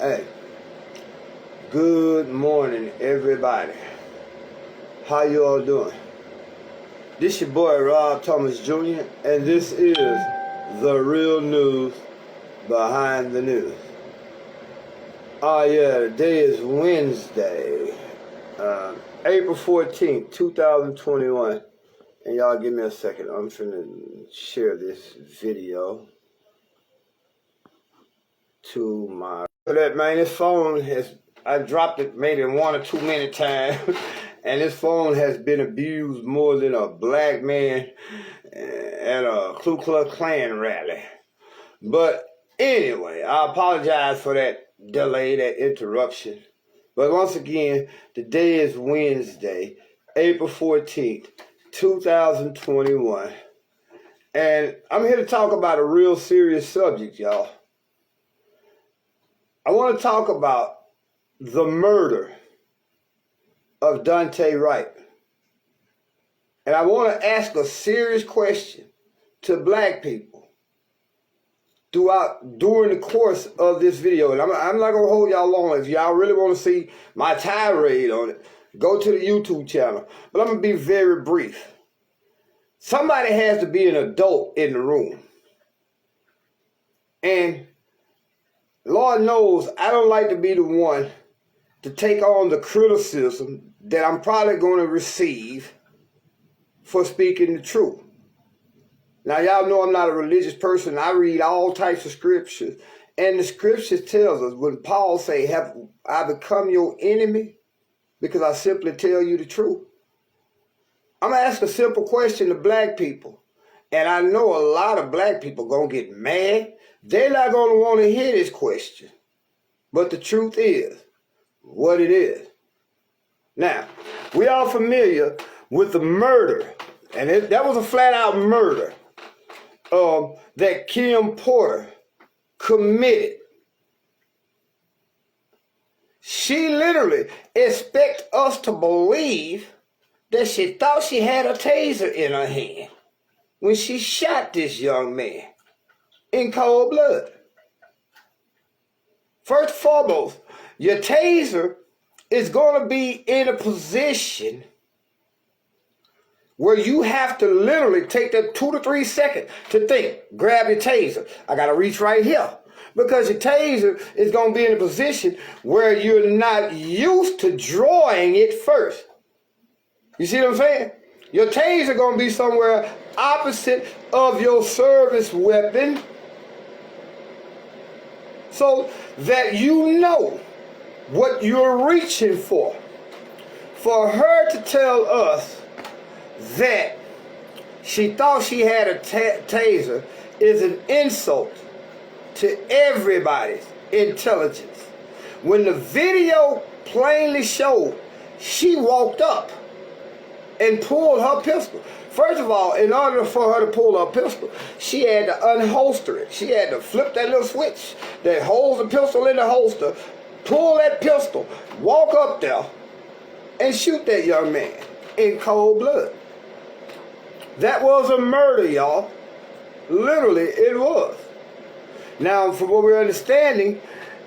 Hey, good morning, everybody. How you all doing? This your boy Rob Thomas Jr. and this is the real news behind the news. Oh yeah, today is Wednesday, April 14th, 2021. And y'all give me a second. I'm finna share this video to my... That man, this phone has... I dropped it maybe 1 or 2 many times. And this phone has been abused more than a black man at a Ku Klux Klan rally. But anyway, I apologize for that delay, that interruption. But once again, today is Wednesday, April 14th, 2021. And I'm here to talk about a real serious subject, y'all. I want to talk about the murder of Daunte Wright. And I want to ask a serious question to black people during the course of this video. And I'm not going to hold y'all long. If y'all really want to see my tirade on it, go to the YouTube channel. But I'm going to be very brief. Somebody has to be an adult in the room. And Lord knows I don't like to be the one to take on the criticism that I'm probably going to receive for speaking the truth. Now, y'all know I'm not a religious person. I read all types of scriptures. And the scriptures tells us, when Paul say, have I become your enemy because I simply tell you the truth? I'm going to ask a simple question to black people. And I know a lot of black people going to get mad. They're not going to want to hear this question. But the truth is what it is. Now, we are familiar with the murder. And that was a flat-out murder that Kim Porter committed. She literally expects us to believe that she thought she had a taser in her hand when she shot this young man in cold blood. First and foremost, your taser is going to be in a position where you have to literally take that 2 to 3 seconds to think, grab your taser. I got to reach right here. Because your taser is going to be in a position where you're not used to drawing it first. You see what I'm saying? Your taser going to be somewhere opposite of your service weapon so that you know what you're reaching for. For her to tell us that she thought she had a taser is an insult to everybody's intelligence. When the video plainly showed she walked up and pulled her pistol. First of all, in order for her to pull her pistol, she had to unholster it. She had to flip that little switch that holds the pistol in the holster, pull that pistol, walk up there, and shoot that young man in cold blood. That was a murder, y'all. Literally, it was. Now, from what we're understanding,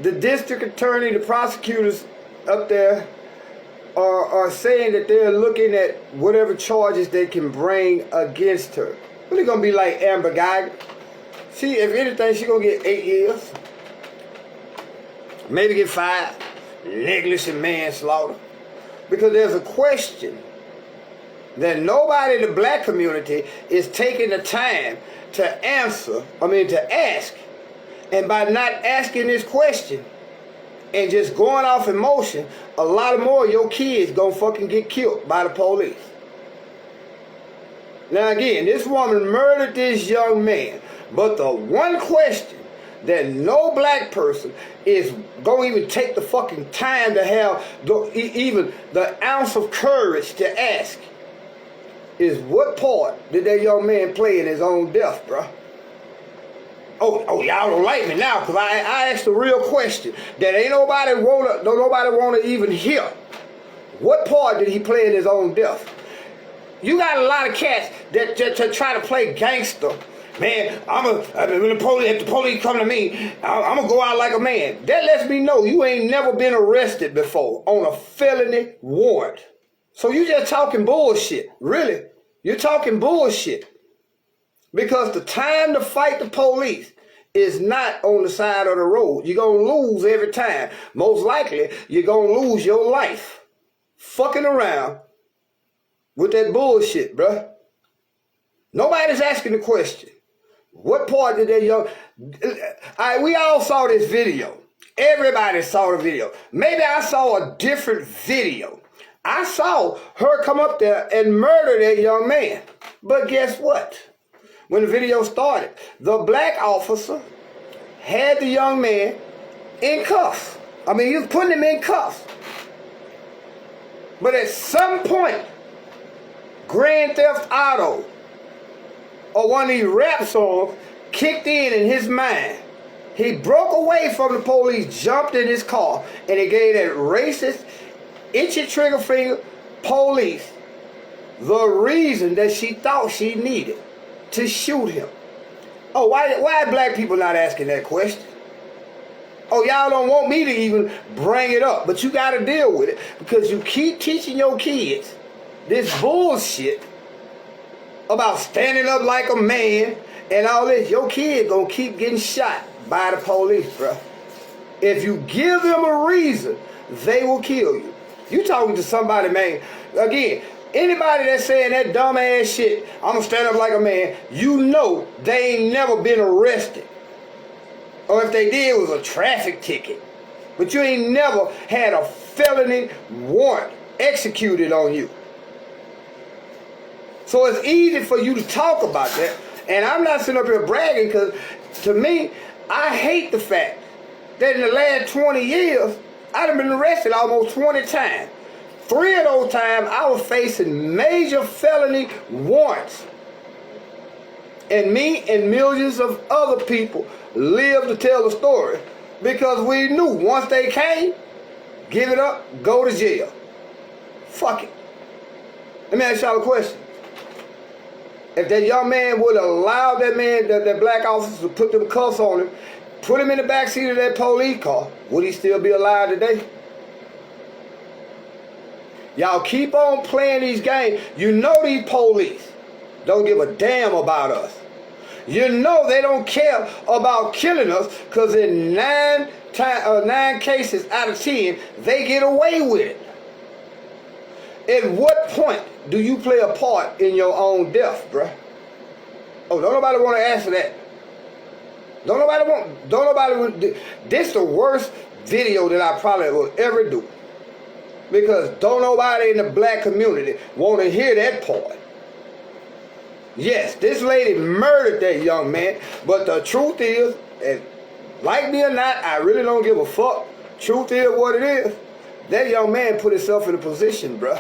the district attorney, the prosecutors up there are saying that they're looking at whatever charges they can bring against her. What are going to be like Amber Guyger? See, if anything, she's going to get 8 years. Maybe get 5. Negligence and manslaughter. Because there's a question that nobody in the black community is taking the time to ask. And by not asking this question and just going off emotion, a lot more of your kids gonna fucking get killed by the police. Now again, this woman murdered this young man, but the one question that no black person is gonna even take the fucking time to have even the ounce of courage to ask is, what part did that young man play in his own death, bruh? Oh, y'all don't like me now because I asked a real question that ain't nobody wanna even hear. What part did he play in his own death? You got a lot of cats that try to play gangster Man, when if the police come to me, I'm gonna go out like a man. That lets me know you ain't never been arrested before on a felony warrant. So you just talking bullshit, really. You're talking bullshit. Because the time to fight the police is not on the side of the road. You're gonna lose every time. Most likely, you're gonna lose your life fucking around with that bullshit, bruh. Nobody's asking the question. What part did that young... we all saw this video. Everybody saw the video. Maybe I saw a different video. I saw her come up there and murder that young man. But guess what? When the video started, the black officer had the young man in cuffs. I mean, he was putting him in cuffs. But at some point, Grand Theft Auto or one of these rap songs kicked in his mind. He broke away from the police, jumped in his car, and he gave that racist, itchy trigger finger police the reason that she thought she needed to shoot him. Oh, why black people not asking that question? Oh, y'all don't want me to even bring it up, but you got to deal with it because you keep teaching your kids this bullshit about standing up like a man and all this. Your kid gonna keep getting shot by the police, bro. If you give them a reason, they will kill you. You talking to somebody, man. Again, anybody that's saying that dumb ass shit, I'm gonna stand up like a man, you know they ain't never been arrested. Or if they did, it was a traffic ticket. But you ain't never had a felony warrant executed on you. So it's easy for you to talk about that. And I'm not sitting up here bragging because to me, I hate the fact that in the last 20 years, I've been arrested almost 20 times. 3 of those times, I was facing major felony warrants. And me and millions of other people lived to tell the story because we knew once they came, give it up, go to jail. Fuck it. Let me ask y'all a question. If that young man would allow that man, that black officer, to put them cuffs on him, put him in the backseat of that police car, would he still be alive today? Y'all keep on playing these games. You know these police don't give a damn about us. You know they don't care about killing us because in 9 cases out of 10, they get away with it. At what point do you play a part in your own death, bruh? Oh, don't nobody want to answer that. Don't nobody, this is the worst video that I probably will ever do. Because don't nobody in the black community want to hear that part. Yes, this lady murdered that young man, but the truth is, and like me or not, I really don't give a fuck. Truth is what it is. That young man put himself in a position, bruh,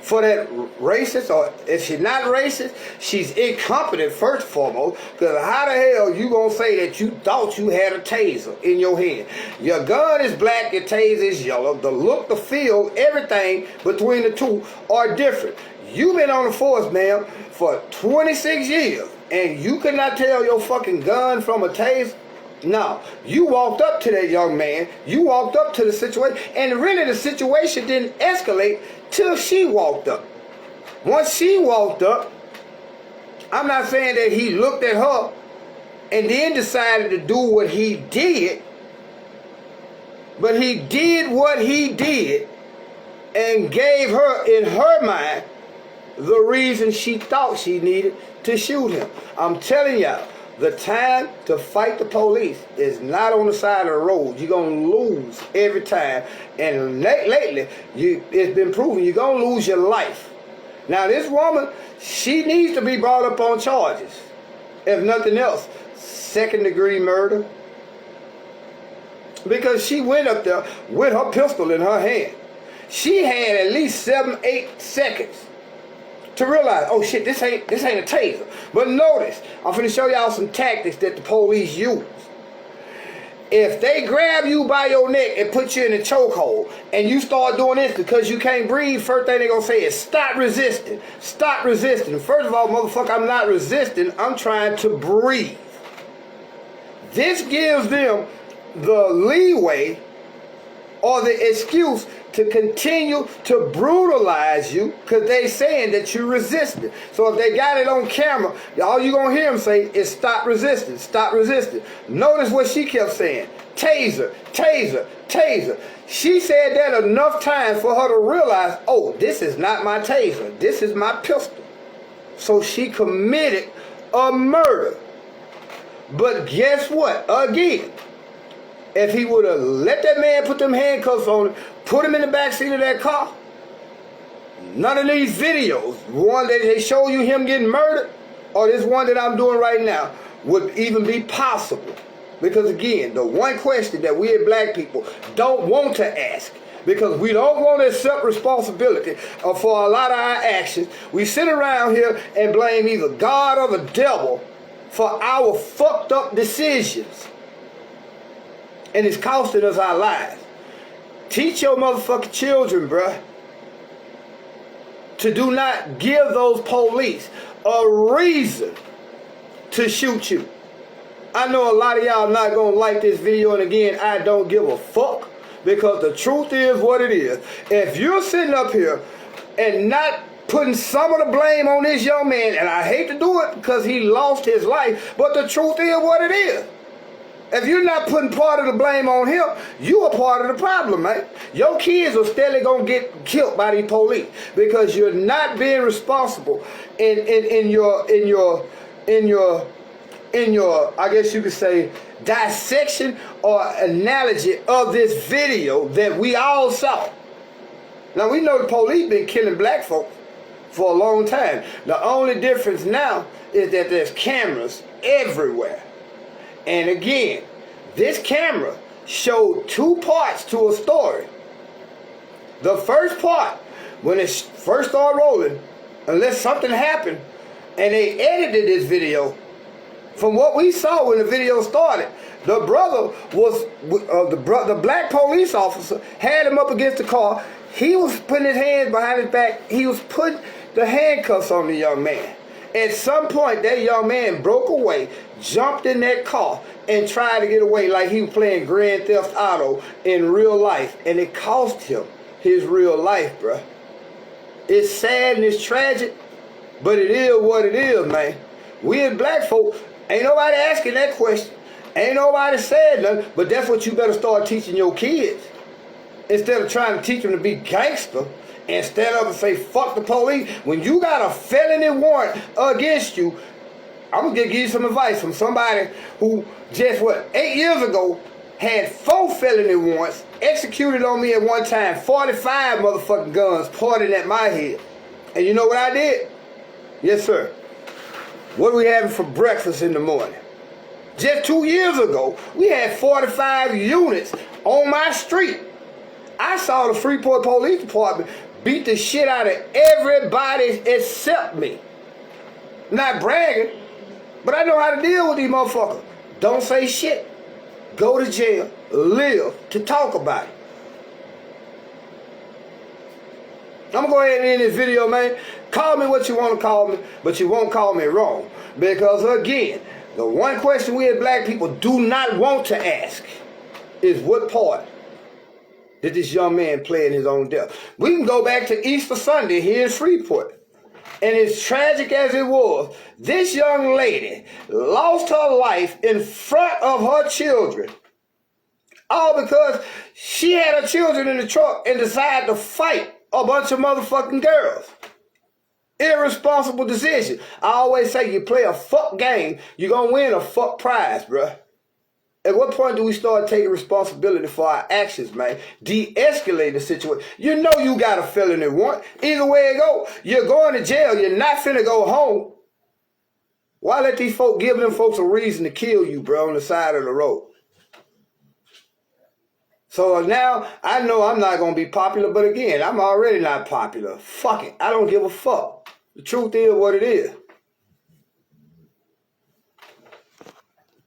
for that racist, or if she's not racist, she's incompetent first and foremost, because how the hell you gonna say that you thought you had a taser in your hand? Your gun is black, your taser is yellow, the look, the feel, everything between the two are different. You've been on the force, ma'am, for 26 years, and you could not tell your fucking gun from a taser? No, you walked up to that young man, you walked up to the situation, and really the situation didn't escalate till she walked up. Once she walked up, I'm not saying that he looked at her and then decided to do what he did, but he did what he did and gave her, in her mind, the reason she thought she needed to shoot him. I'm telling y'all, the time to fight the police is not on the side of the road. You're going to lose every time. And lately, it's been proven you're going to lose your life. Now, this woman, she needs to be brought up on charges. If nothing else, 2nd-degree murder. Because she went up there with her pistol in her hand. She had at least 7-8 seconds to realize, oh shit, this ain't a taser. But notice, I'm finna show y'all some tactics that the police use. If they grab you by your neck and put you in a chokehold and you start doing this because you can't breathe, first thing they're going to say is stop resisting. Stop resisting. First of all, motherfucker, I'm not resisting. I'm trying to breathe. This gives them the leeway or the excuse to continue to brutalize you because they saying that you resisted. So if they got it on camera, all you gonna hear them say is stop resisting, stop resisting. Notice what she kept saying: taser, taser, taser. She said that enough times for her to realize, oh, this is not my taser, this is my pistol. So she committed a murder. But guess what? Again, if he would have let that man put them handcuffs on him, put him in the backseat of that car, none of these videos, one that they show you him getting murdered, or this one that I'm doing right now, would even be possible. Because again, the one question that we as black people don't want to ask, because we don't want to accept responsibility for a lot of our actions, we sit around here and blame either God or the devil for our fucked up decisions. And it's costing us our lives. Teach your motherfucking children, bruh, to do not give those police a reason to shoot you. I know a lot of y'all not gonna like this video, and again, I don't give a fuck, because the truth is what it is. If you're sitting up here and not putting some of the blame on this young man, and I hate to do it because he lost his life, but the truth is what it is. If you're not putting part of the blame on him, you are part of the problem, man. Your kids are still gonna get killed by the police because you're not being responsible in your I guess you could say dissection or analogy of this video that we all saw. Now we know the police been killing black folks for a long time. The only difference now is that there's cameras everywhere. And again, this camera showed two parts to a story. The first part, when it first started rolling, unless something happened, and they edited this video, from what we saw when the video started, the brother was, the black police officer had him up against the car. He was putting his hands behind his back. He was putting the handcuffs on the young man. At some point, that young man broke away, jumped in that car, and tried to get away like he was playing Grand Theft Auto in real life. And it cost him his real life, bruh. It's sad and it's tragic, but it is what it is, man. We as black folk, ain't nobody asking that question. Ain't nobody said nothing, but that's what you better start teaching your kids. Instead of trying to teach them to be gangster, instead of say fuck the police, when you got a felony warrant against you, I'm gonna give you some advice from somebody who just 8 years ago had 4 felony warrants, executed on me at one time, 45 motherfucking guns pointed at my head. And you know what I did? Yes, sir. What are we having for breakfast in the morning? Just 2 years ago, we had 45 units on my street. I saw the Freeport Police Department beat the shit out of everybody except me. Not bragging, but I know how to deal with these motherfuckers. Don't say shit. Go to jail. Live to talk about it. I'm going to go ahead and end this video, man. Call me what you want to call me, but you won't call me wrong. Because again, the one question we as black people do not want to ask is what part did this young man play in his own death? We can go back to Easter Sunday here in Freeport. And as tragic as it was, this young lady lost her life in front of her children. All because she had her children in the truck and decided to fight a bunch of motherfucking girls. Irresponsible decision. I always say you play a fuck game, you're gonna win a fuck prize, bruh. At what point do we start taking responsibility for our actions, man? De-escalate the situation. You know you got a felony warrant. Either way it go, you're going to jail. You're not finna go home. Why let these folk give them folks a reason to kill you, bro, on the side of the road? So now, I know I'm not going to be popular, but again, I'm already not popular. Fuck it. I don't give a fuck. The truth is what it is.